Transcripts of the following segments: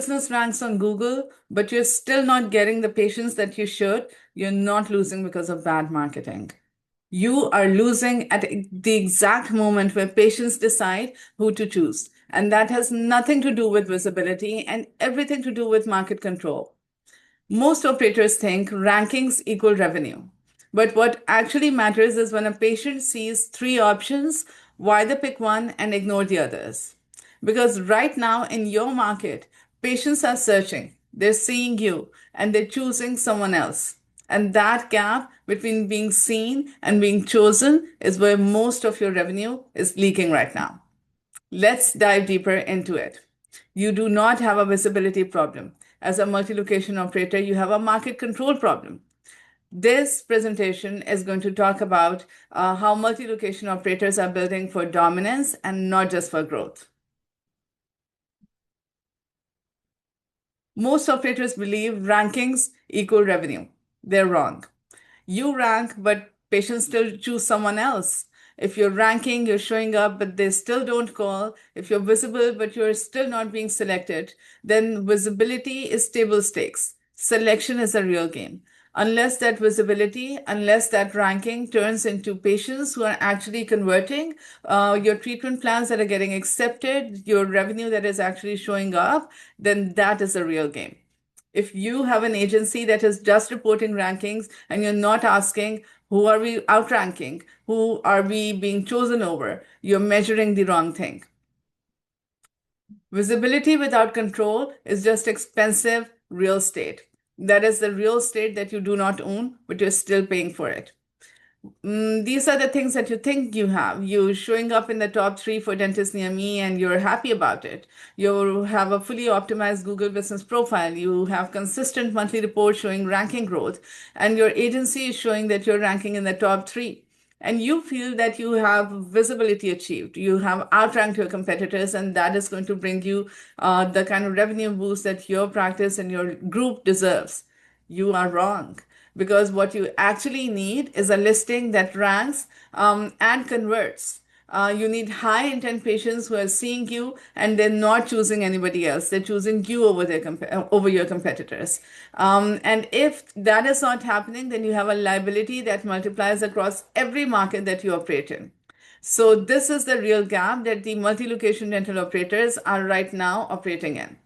business ranks on Google, but you're still not getting the patients that you should, you're not losing because of bad marketing. You are losing at the exact moment where patients decide who to choose. And that has nothing to do with visibility and everything to do with market control. Most operators think rankings equal revenue. But what actually matters is when a patient sees three options, why they pick one and ignore the others. Because right now in your market, patients are searching, they're seeing you, and they're choosing someone else. And that gap between being seen and being chosen is where most of your revenue is leaking right now. Let's dive deeper into it. You do not have a visibility problem. As a multi-location operator, you have a market control problem. This presentation is going to talk about how multi-location operators are building for dominance and not just for growth. Most operators believe rankings equal revenue. They're wrong. You rank, but patients still choose someone else. If you're ranking, you're showing up, but they still don't call. If you're visible, but you're still not being selected, then visibility is table stakes. Selection is a real game. Unless that visibility, unless that ranking turns into patients who are actually converting, your treatment plans that are getting accepted, your revenue that is actually showing up, then that is a real game. If you have an agency that is just reporting rankings and you're not asking who are we outranking, who are we being chosen over, you're measuring the wrong thing. Visibility without control is just expensive real estate. That is the real estate that you do not own, but you're still paying for it. These are the things that you think you have. You're showing up in the top 3 for dentists near me and you're happy about it. You have a fully optimized Google business profile. You have consistent monthly reports showing ranking growth, and your agency is showing that you're ranking in the top 3. And you feel that you have visibility achieved. You have outranked your competitors, and that is going to bring you the kind of revenue boost that your practice and your group deserves. You are wrong, because what you actually need is a listing that ranks and converts. You need high intent patients who are seeing you and they're not choosing anybody else. They're choosing you over your competitors. And if that is not happening, then you have a liability that multiplies across every market that you operate in. So this is the real gap that the multi-location dental operators are right now operating in.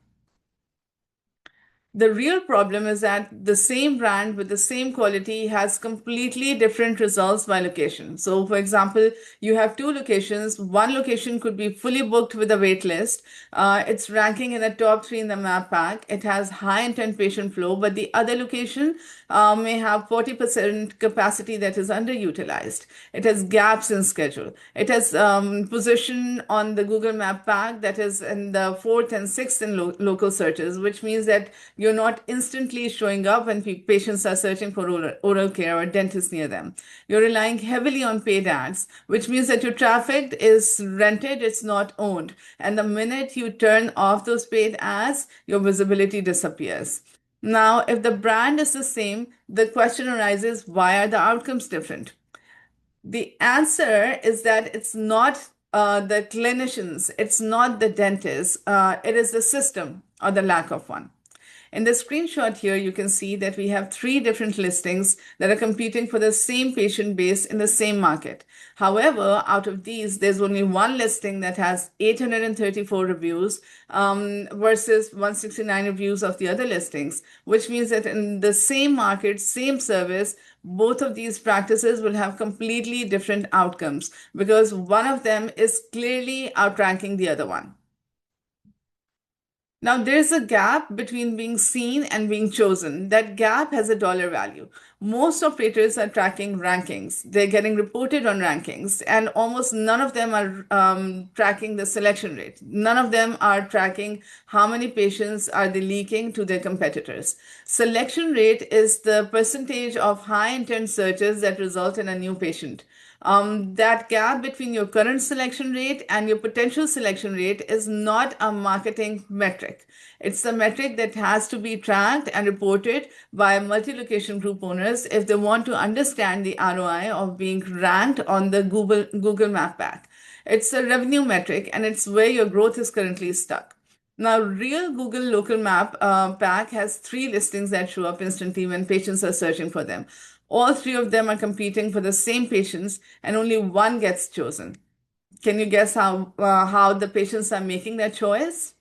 The real problem is that the same brand with the same quality has completely different results by location. So, for example, you have two locations. One location could be fully booked with a wait list. It's ranking in the top 3 in the map pack. It has high intent patient flow, but the other location may have 40% capacity that is underutilized. It has gaps in schedule. It has position on the Google Map pack that is in the 4th and 6th in local searches, which means that you're not instantly showing up when patients are searching for oral care or dentists near them. You're relying heavily on paid ads, which means that your traffic is rented, it's not owned. And the minute you turn off those paid ads, your visibility disappears. Now, if the brand is the same, the question arises, why are the outcomes different? The answer is that it's not the clinicians, it's not the dentists, it is the system or the lack of one. In the screenshot here, you can see that we have 3 different listings that are competing for the same patient base in the same market. However, out of these, there's only one listing that has 834 reviews versus 169 reviews of the other listings, which means that in the same market, same service, both of these practices will have completely different outcomes because one of them is clearly outranking the other one. Now, there's a gap between being seen and being chosen. That gap has a dollar value. Most operators are tracking rankings. They're getting reported on rankings, and almost none of them are tracking the selection rate. None of them are tracking how many patients are they leaking to their competitors. Selection rate is the percentage of high intent searches that result in a new patient. That gap between your current selection rate and your potential selection rate is not a marketing metric. It's a metric that has to be tracked and reported by multi-location group owners if they want to understand the ROI of being ranked on the Google Map pack. It's a revenue metric and it's where your growth is currently stuck. Now, real Google local map pack has three listings that show up instantly when patients are searching for them. All three of them are competing for the same patients, and only one gets chosen. Can you guess how the patients are making their choice?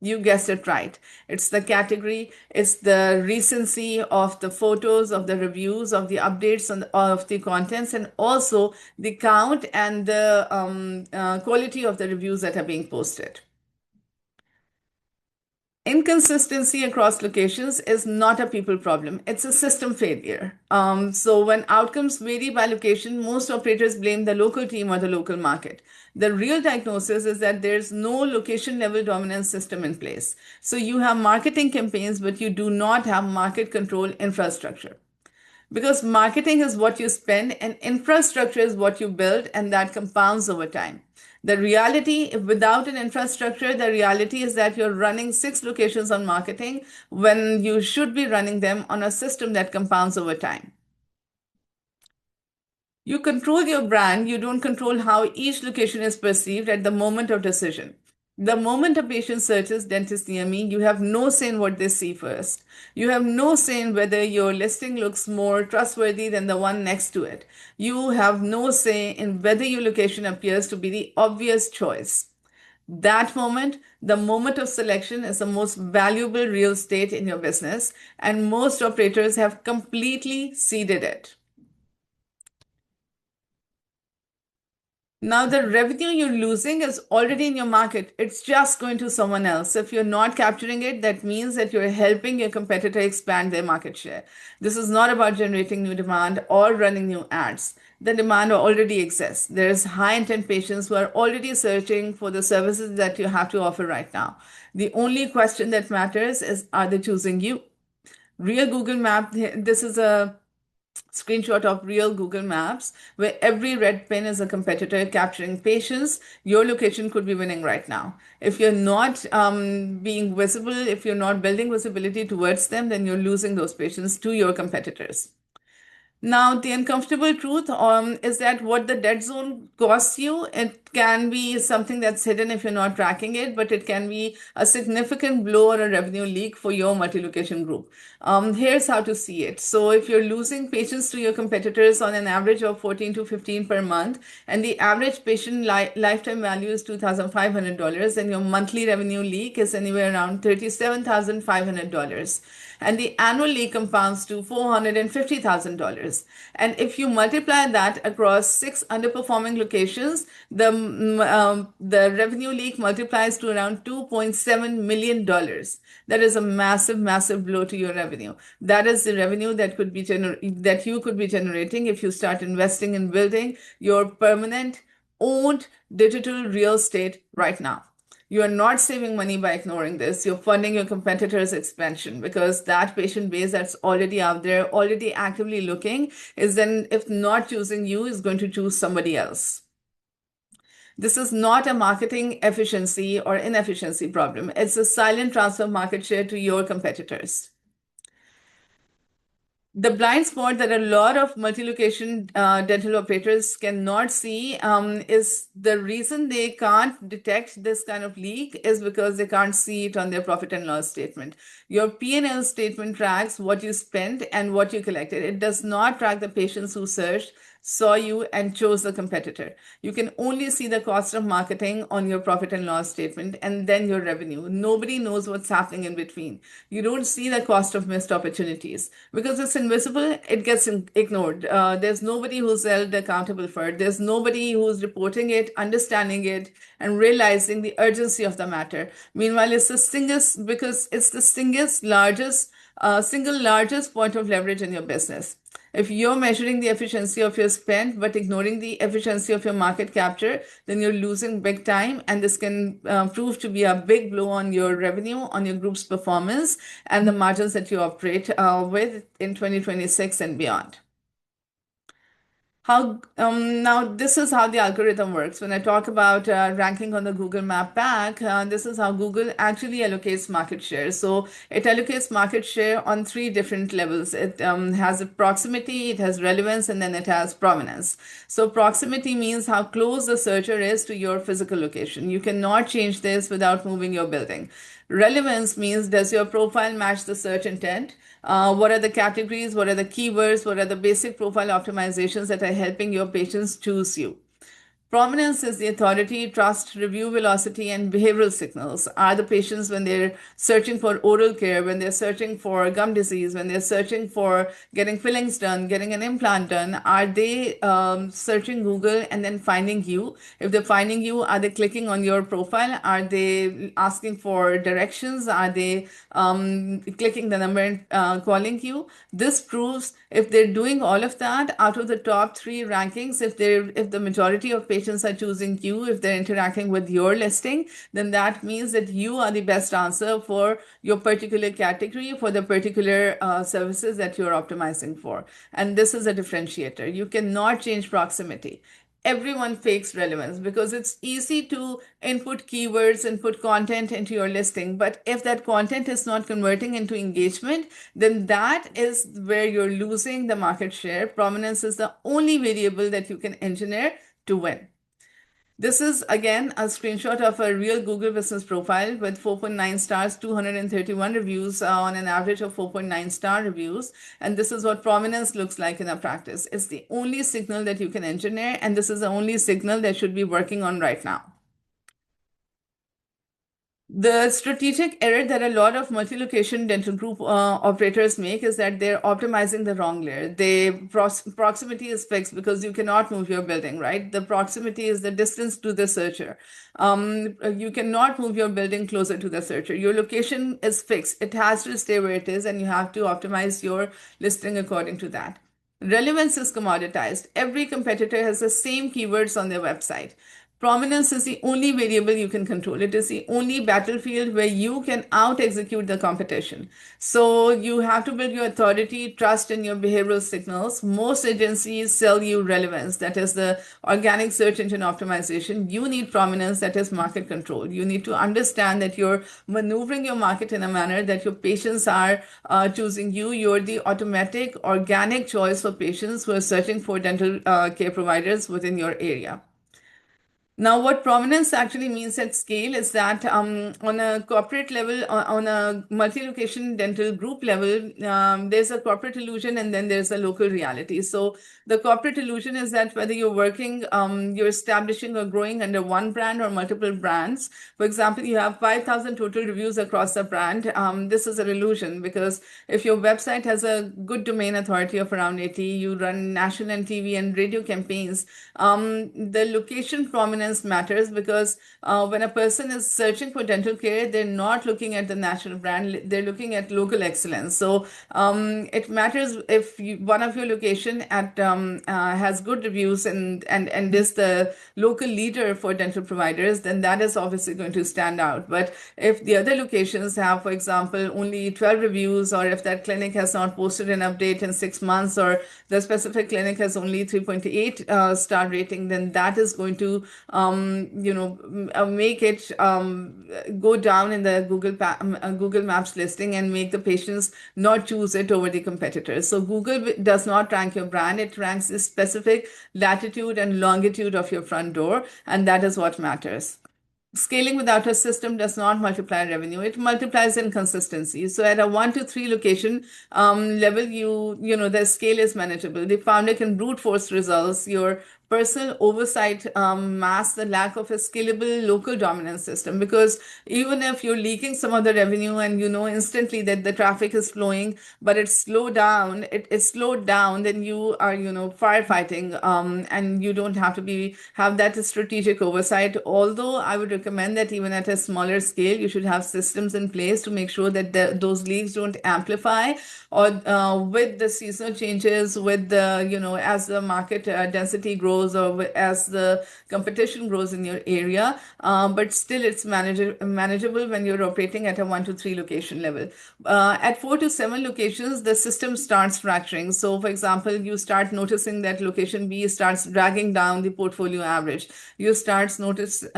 You guessed it right. It's the category, it's the recency of the photos, of the reviews, of the updates of the contents, and also the count and the quality of the reviews that are being posted. Inconsistency across locations is not a people problem, it's a system failure. So, when outcomes vary by location, most operators blame the local team or the local market. The real diagnosis is that there's no location level dominance system in place. So, you have marketing campaigns, but you do not have market control infrastructure. Because marketing is what you spend and infrastructure is what you build, and that compounds over time. The reality, without an infrastructure, the reality is that you're running 6 locations on marketing when you should be running them on a system that compounds over time. You control your brand, you don't control how each location is perceived at the moment of decision. The moment a patient searches dentist near me, you have no say in what they see first. You have no say in whether your listing looks more trustworthy than the one next to it. You have no say in whether your location appears to be the obvious choice. That moment, the moment of selection, is the most valuable real estate in your business, and most operators have completely ceded it. Now, the revenue you're losing is already in your market. It's just going to someone else. If you're not capturing it, that means that you're helping your competitor expand their market share. This is not about generating new demand or running new ads. The demand already exists. There's high intent patients who are already searching for the services that you have to offer right now. The only question that matters is, are they choosing you? Real Google Map, this is a screenshot of real Google Maps where every red pin is a competitor capturing patients. Your location could be winning right now. If you're not being visible, if you're not building visibility towards them, then you're losing those patients to your competitors. Now, the uncomfortable truth is that what the dead zone costs you, it can be something that's hidden if you're not tracking it, but it can be a significant blow or a revenue leak for your multi-location group. Here's how to see it. So, if you're losing patients to your competitors on an average of 14 to 15 per month, and the average patient lifetime value is $2,500, and your monthly revenue leak is anywhere around $37,500, and the annual leak compounds to $450,000. And if you multiply that across 6 underperforming locations, the revenue leak multiplies to around $2.7 million. That is a massive, massive blow to your revenue. That is the revenue that you could be generating if you start investing in building your permanent owned digital real estate right now. You are not saving money by ignoring this. You're funding your competitors' expansion, because that patient base that's already out there, already actively looking, is then, if not choosing you, is going to choose somebody else. This is not a marketing efficiency or inefficiency problem. It's a silent transfer of market share to your competitors. The blind spot that a lot of multi-location dental operators cannot see is the reason they can't detect this kind of leak is because they can't see it on their profit and loss statement. Your P&L statement tracks what you spent and what you collected. It does not track the patients who searched, saw you, and chose the competitor. You can only see the cost of marketing on your profit and loss statement and then your revenue. Nobody knows what's happening in between. You don't see the cost of missed opportunities because it's invisible. It gets ignored. There's nobody who's held accountable for it. There's nobody who's reporting it, understanding it, and realizing the urgency of the matter. Meanwhile, it's the single largest point of leverage in your business. If you're measuring the efficiency of your spend but ignoring the efficiency of your market capture, then you're losing big time. And this can prove to be a big blow on your revenue, on your group's performance, and the margins that you operate with in 2026 and beyond. Now this is how the algorithm works. When I talk about ranking on the Google Map pack, this is how Google actually allocates market share. So it allocates market share on 3 different levels. It has a proximity, it has relevance, and then it has prominence. So proximity means how close the searcher is to your physical location. You cannot change this without moving your building. Relevance means, does your profile match the search intent? What are the categories? What are the keywords? What are the basic profile optimizations that are helping your patients choose you? Prominence is the authority, trust, review velocity, and behavioral signals. Are the patients, when they're searching for oral care, when they're searching for gum disease, when they're searching for getting fillings done, getting an implant done, are they searching Google and then finding you? If they're finding you, are they clicking on your profile? Are they asking for directions? Are they clicking the number and calling you? This proves, if they're doing all of that, out of the top three rankings, if the majority of patients are choosing you, if they're interacting with your listing, then that means that you are the best answer for your particular category, for the particular services that you're optimizing for. And this is a differentiator. You cannot change proximity. Everyone fakes relevance because it's easy to input keywords and put content into your listing. But if that content is not converting into engagement, then that is where you're losing the market share. Prominence is the only variable that you can engineer to win. This is again a screenshot of a real Google business profile with 4.9 stars, 231 reviews on an average of 4.9 star reviews. And this is what prominence looks like in a practice. It's the only signal that you can engineer, and this is the only signal that should be working on right now. The strategic error that a lot of multi-location dental group operators make is that they're optimizing the wrong layer. Proximity is fixed because you cannot move your building, right? The proximity is the distance to the searcher. You cannot move your building closer to the searcher. Your location is fixed. It has to stay where it is, and you have to optimize your listing according to that. Relevance is commoditized. Every competitor has the same keywords on their website. Prominence is the only variable you can control. It is the only battlefield where you can out execute the competition. So you have to build your authority, trust in your behavioral signals. Most agencies sell you relevance, that is the organic search engine optimization. You need prominence, that is market control. You need to understand that you're maneuvering your market in a manner that your patients are choosing you. You're the automatic, organic choice for patients who are searching for dental care providers within your area. Now, what prominence actually means at scale is that on a corporate level, on a multi-location dental group level, there's a corporate illusion and then there's a local reality. So the corporate illusion is that whether you're working, you're establishing or growing under one brand or multiple brands. For example, you have 5,000 total reviews across the brand. This is an illusion because if your website has a good domain authority of around 80, you run national and TV and radio campaigns, the location prominence matters because when a person is searching for dental care, they're not looking at the national brand, they're looking at local excellence. So it matters if one of your location has good reviews and is the local leader for dental providers, then that is obviously going to stand out. But if the other locations have, for example, only 12 reviews, or if that clinic has not posted an update in 6 months, or the specific clinic has only 3.8 star rating, then that is going to make it go down in the Google Maps listing and make the patients not choose it over the competitors. So Google does not rank your brand, it ranks the specific latitude and longitude of your front door, and that is what matters. Scaling without a system does not multiply revenue. It multiplies in consistency. So at a 1 to 3 location level, the scale is manageable. The founder can brute force results. Your personal oversight masks the lack of a scalable local dominance system, because even if you're leaking some of the revenue and you know instantly that the traffic is flowing, but it's slowed down, then you are firefighting, and you don't have to have that strategic oversight. Although I would recommend that even at a smaller scale, you should have systems in place to make sure that those leaks don't amplify, or with the seasonal changes, with the as the market density grows, or as the competition grows in your area, but still it's manageable when you're operating at a 1 to 3 location level. At 4 to 7 locations, the system starts fracturing. So for example, you start noticing that location B starts dragging down the portfolio average. You start noticing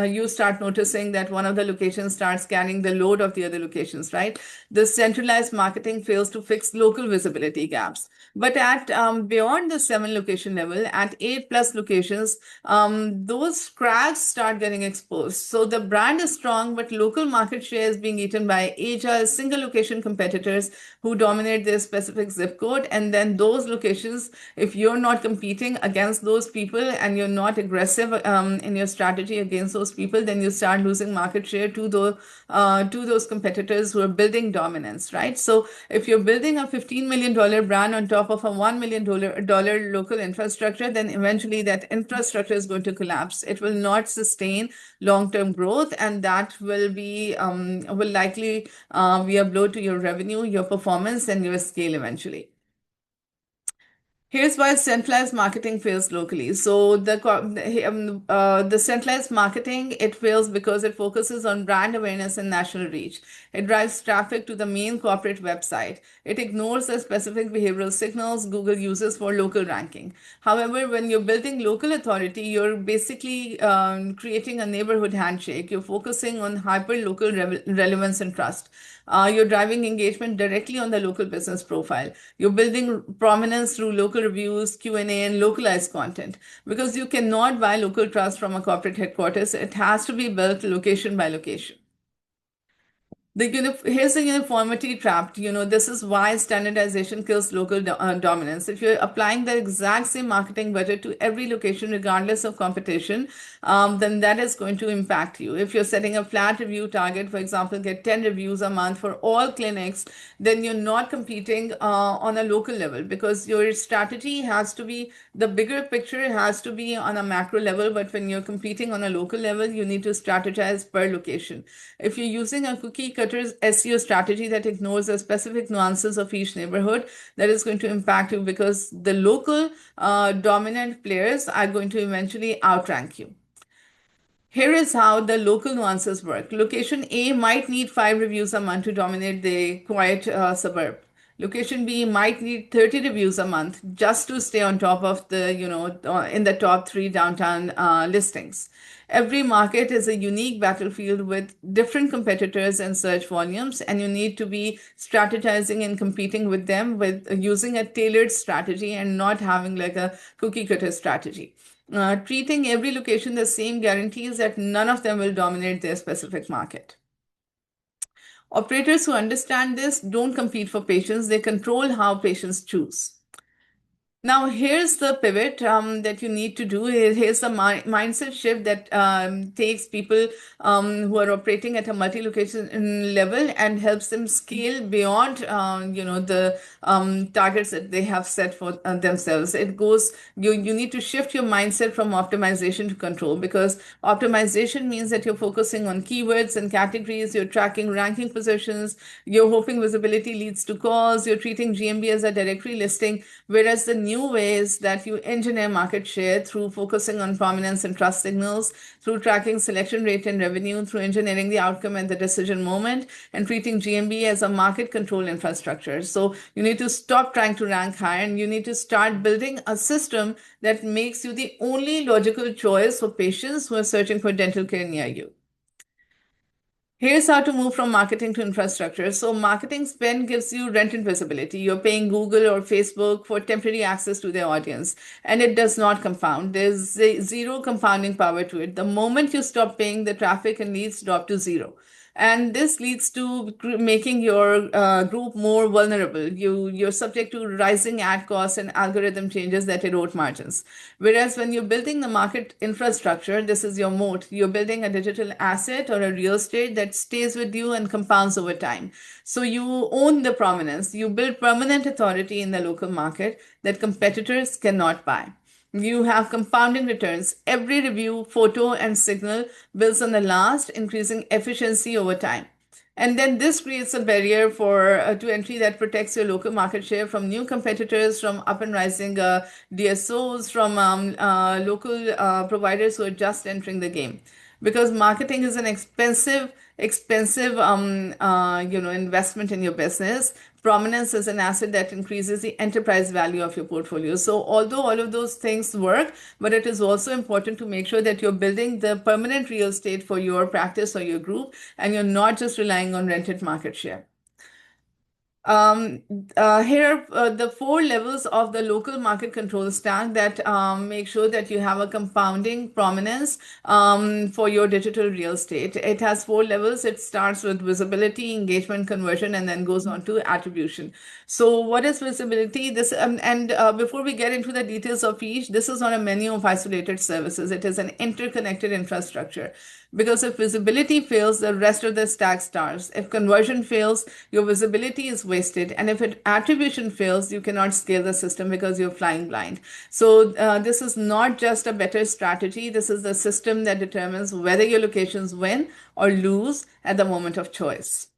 that one of the locations starts carrying the load of the other locations, right? The centralized marketing fails to fix local visibility gaps. But at beyond the 7 location level, at 8+ locations, locations, those cracks start getting exposed. So the brand is strong, but local market share is being eaten by agile single location competitors who dominate their specific zip code. And then those locations, if you're not competing against those people and you're not aggressive in your strategy against those people, then you start losing market share to those competitors who are building dominance, right? So if you're building a $15 million brand on top of a $1 million local infrastructure, then eventually that infrastructure is going to collapse. It will not sustain long-term growth, and that will likely be a blow to your revenue, your performance, and your scale eventually. Here's why centralized marketing fails locally. So the centralized marketing, it fails because it focuses on brand awareness and national reach. It drives traffic to the main corporate website. It ignores the specific behavioral signals Google uses for local ranking. However, when you're building local authority, you're basically creating a neighborhood handshake. You're focusing on hyper local relevance and trust. You're driving engagement directly on the local business profile. You're building prominence through local reviews, Q&A, and localized content. Because you cannot buy local trust from a corporate headquarters, it has to be built location by location. Here's the uniformity trap. This is why standardization kills local dominance. If you're applying the exact same marketing budget to every location, regardless of competition, then that is going to impact you. If you're setting a flat review target, for example, get 10 reviews a month for all clinics, then you're not competing on a local level, because your strategy has to be, the bigger picture has to be on a macro level. But when you're competing on a local level, you need to strategize per location. If you're using a cookie cutter's SEO strategy that ignores the specific nuances of each neighborhood, that is going to impact you, because the local dominant players are going to eventually outrank you. Here is how the local nuances work. Location A might need 5 reviews a month to dominate the quiet suburb. Location B might need 30 reviews a month just to stay on top of in the top 3 downtown listings. Every market is a unique battlefield with different competitors and search volumes, and you need to be strategizing and competing with them with using a tailored strategy and not having like a cookie cutter strategy. Treating every location the same guarantees that none of them will dominate their specific market. Operators who understand this don't compete for patients, they control how patients choose. Now, here's the pivot that you need to do. Here's the mindset shift that takes people who are operating at a multi-location level and helps them scale beyond, the targets that they have set for themselves. You need to shift your mindset from optimization to control, because optimization means that you're focusing on keywords and categories, you're tracking ranking positions, you're hoping visibility leads to calls, you're treating GMB as a directory listing, whereas the new ways that you engineer market share through focusing on prominence and trust signals, through tracking selection rate and revenue, through engineering the outcome at the decision moment, and treating GMB as a market control infrastructure. So you need to stop trying to rank high, and you need to start building a system that makes you the only logical choice for patients who are searching for dental care near you. Here's how to move from marketing to infrastructure. So marketing spend gives you rent and visibility. You're paying Google or Facebook for temporary access to their audience, and it does not compound. There's zero compounding power to it. The moment you stop paying, the traffic and leads drop to zero. And this leads to making your group more vulnerable. You're subject to rising ad costs and algorithm changes that erode margins. Whereas when you're building the market infrastructure, this is your moat. You're building a digital asset or a real estate that stays with you and compounds over time. So you own the prominence. You build permanent authority in the local market that competitors cannot buy. You have compounding returns. Every review, photo, and signal builds on the last, increasing efficiency over time. And then this creates a barrier to entry that protects your local market share from new competitors, from up and rising DSOs, from local providers who are just entering the game. Because marketing is an expensive investment in your business. Prominence is an asset that increases the enterprise value of your portfolio. So although all of those things work, but it is also important to make sure that you're building the permanent real estate for your practice or your group, and you're not just relying on rented market share. Um, Here are the four levels of the local market control stack that make sure that you have a compounding prominence for your digital real estate. It has four levels. It starts with visibility, engagement, conversion, and then goes on to attribution. So, what is visibility? This and before we get into the details of each, this is not a menu of isolated services. It is an interconnected infrastructure. Because if visibility fails, the rest of the stack starts. If conversion fails, your visibility is wasted. And if attribution fails, you cannot scale the system because you're flying blind. So, this is not just a better strategy. This is the system that determines whether your locations win or lose at the moment of choice.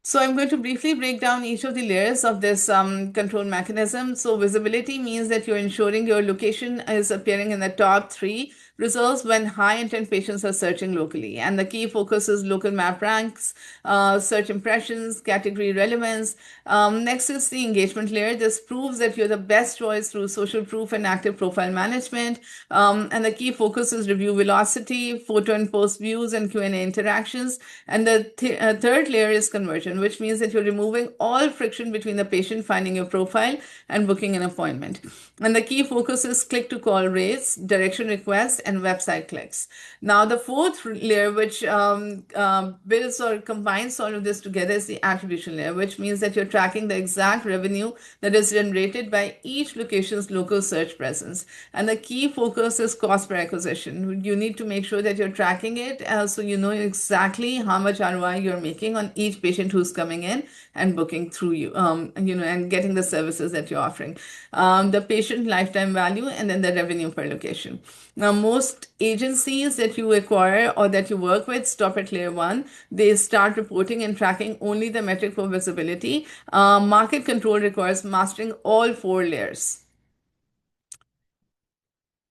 So I'm going to briefly break down each of the layers of this control mechanism. So visibility means that you're ensuring your location is appearing in the top three results when high intent patients are searching locally. And the key focus is local map ranks, search impressions, category relevance. Next is the engagement layer. This proves that you're the best choice through social proof and active profile management. And the key focus is review velocity, photo and post views, and Q&A interactions. And the third layer is conversion, which means that you're removing all friction between the patient finding your profile and booking an appointment. And the key focus is click to call rates, direction requests, and website clicks. Now, the fourth layer, which builds or combines all of this together, is the attribution layer, which means that you're tracking the exact revenue that is generated by each location's local search presence. And the key focus is cost per acquisition. You need to make sure that you're tracking it so you know exactly how much ROI you're making on each patient who's coming in and booking through you, and getting the services that you're offering. The patient lifetime value and then the revenue per location. Now, most agencies that you acquire or that you work with stop at layer one. They start reporting and tracking only the metric for visibility. Market control requires mastering all four layers.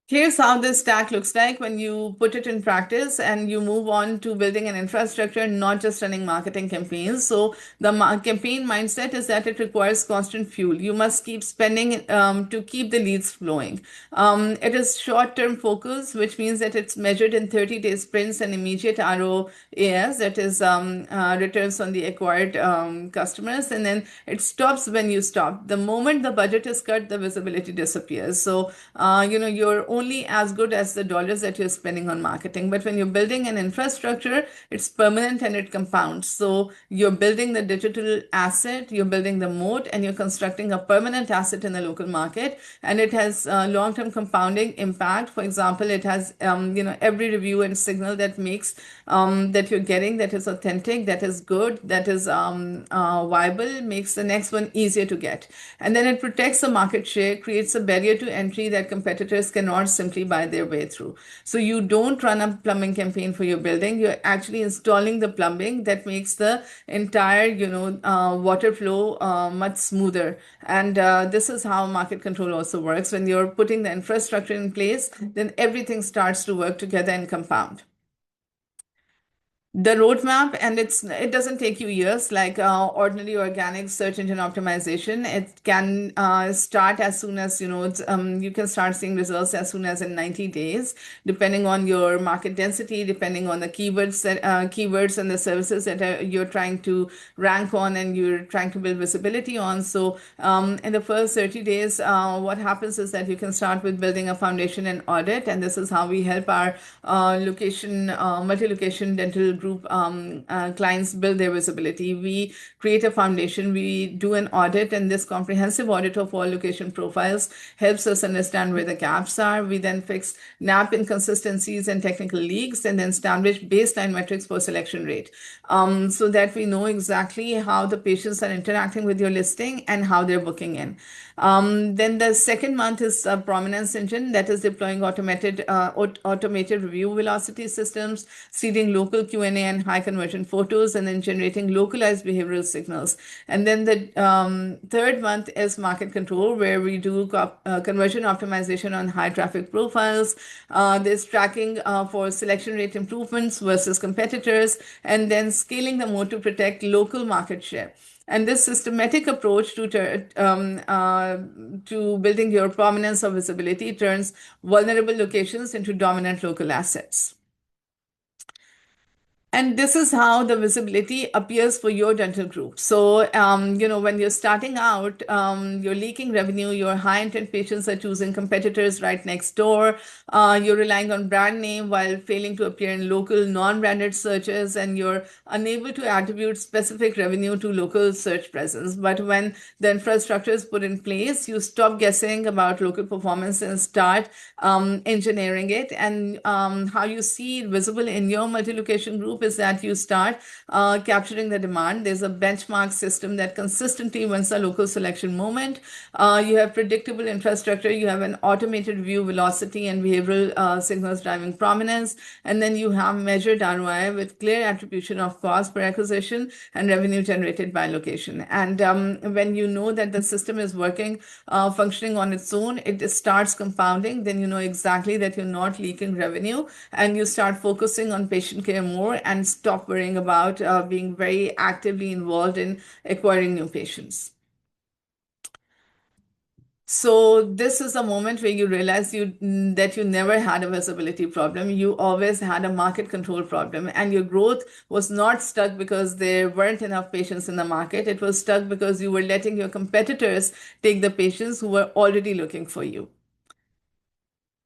Here's how this stack looks like when you put it in practice and you move on to building an infrastructure, not just running marketing campaigns. So the campaign mindset is that it requires constant fuel. You must keep spending to keep the leads flowing. It is short-term focus, which means that it's measured in 30-day sprints and immediate ROAS, that is returns on the acquired customers. And then it stops when you stop. The moment the budget is cut, the visibility disappears. So, you're only as good as the dollars that you're spending on marketing. But when you're building an infrastructure, it's permanent and it compounds. So you're building the digital asset, you're building the moat, and you're constructing a permanent asset in the local market. And it has long-term compounding impact. For example, it has, every review and signal that makes that you're getting that is authentic, that is good, that is viable, makes the next one easier to get. And then it protects the market share, creates a barrier to entry that competitors cannot simply buy their way through. So you don't run a plumbing campaign for your building. You're actually installing the plumbing that makes the entire, water flow much smoother. And this is how market control also works. When you're putting the infrastructure in place, then everything starts to work together and compound. The roadmap, and it doesn't take you years like ordinary organic search engine optimization. It can start as soon as you can start seeing results as soon as in 90 days, depending on your market density, depending on the keywords and the services that you're trying to rank on and you're trying to build visibility on. So in the first 30 days, what happens is that you can start with building a foundation and audit, and this is how we help our multi-location dental group clients build their visibility. We create a foundation, we do an audit, and this comprehensive audit of all location profiles helps us understand where the gaps are. We then fix NAP inconsistencies and technical leaks, and then establish baseline metrics for selection rate, so that we know exactly how the patients are interacting with your listing and how they're booking in. Then the second month is a prominence engine that is deploying automated review velocity systems, seeding local Q&A and high conversion photos, and then generating localized behavioral signals. And then the third month is market control, where we do conversion optimization on high traffic profiles. There's tracking for selection rate improvements versus competitors, and then scaling the mode to protect local market share. And this systematic approach to building your prominence or visibility turns vulnerable locations into dominant local assets. And this is how the visibility appears for your dental group. So, when you're starting out, you're leaking revenue, your high intent patients are choosing competitors right next door, you're relying on brand name while failing to appear in local non-branded searches, and you're unable to attribute specific revenue to local search presence. But when the infrastructure is put in place, you stop guessing about local performance and start engineering it. And how you see it visible in your multi-location group is that you start capturing the demand. There's a benchmark system that consistently wins a local selection moment. You have predictable infrastructure, you have an automated view velocity and behavioral signals driving prominence, and then you have measured ROI with clear attribution of cost per acquisition and revenue generated by location. And when you know that the system is working, functioning on its own, it starts compounding. Then you know exactly that you're not leaking revenue, and you start focusing on patient care more and stop worrying about being very actively involved in acquiring new patients. So this is a moment where you realize that you never had a visibility problem. You always had a market control problem, and your growth was not stuck because there weren't enough patients in the market. It was stuck because you were letting your competitors take the patients who were already looking for you.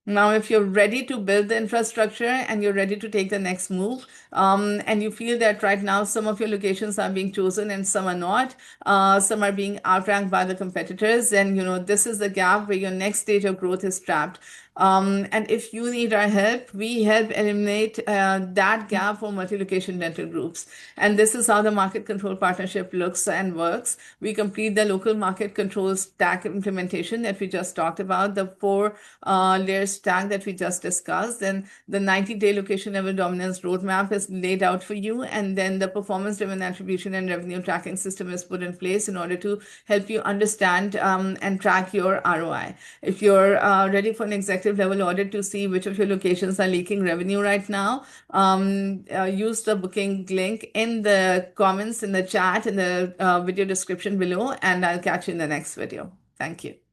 Now, if you're ready to build the infrastructure and you're ready to take the next move, and you feel that right now some of your locations are being chosen and some are not, some are being outranked by the competitors, then this is the gap where your next stage of growth is trapped. And if you need our help, we help eliminate that gap for multi-location dental groups. And this is how the market control partnership looks and works. We complete the local market control stack implementation that we just talked about, the four layer stack that we just discussed. Then the 90-day location level dominance roadmap is laid out for you. And then the performance driven attribution and revenue tracking system is put in place in order to help you understand and track your ROI. If you're ready for an executive level audit to see which of your locations are leaking revenue right now, use the booking link in the comments, in the chat, in the video description below, and I'll catch you in the next video. Thank you.